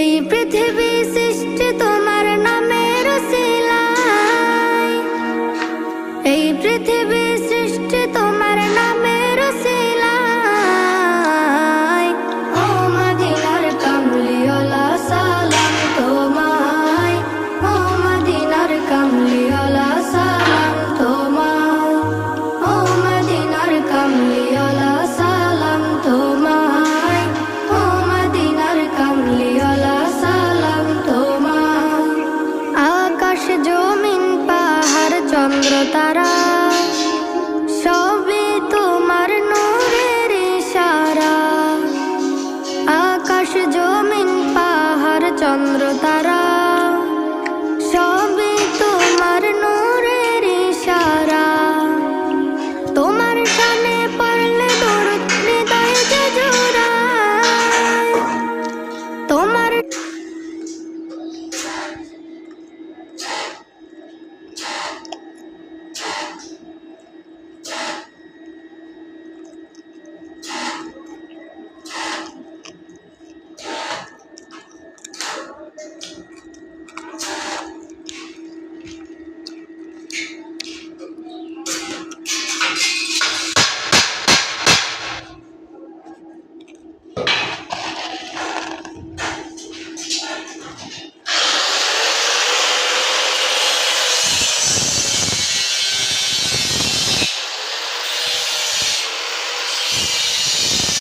এই পৃথিবী সৃষ্টি তোমার নামের উসিলায়, এই পৃথিবী সৃষ্টি তোমার নামের উসিলায়। ও মদিনার কামলিওয়ালা সালাম তোমায়, ও মদিনার কামলিওয়ালা সালাম তোমায়, ও মদিনার কামলিওয়ালা সালাম তোমায়, ও মদিনার কামলিওয়ালা সালাম তোমায়। আকাশ জমিন পাহাড় চন্দ্র তারা সবই তোমার নূরের ইশারা। আকাশ জমিন পাহাড় চন্দ্র তারা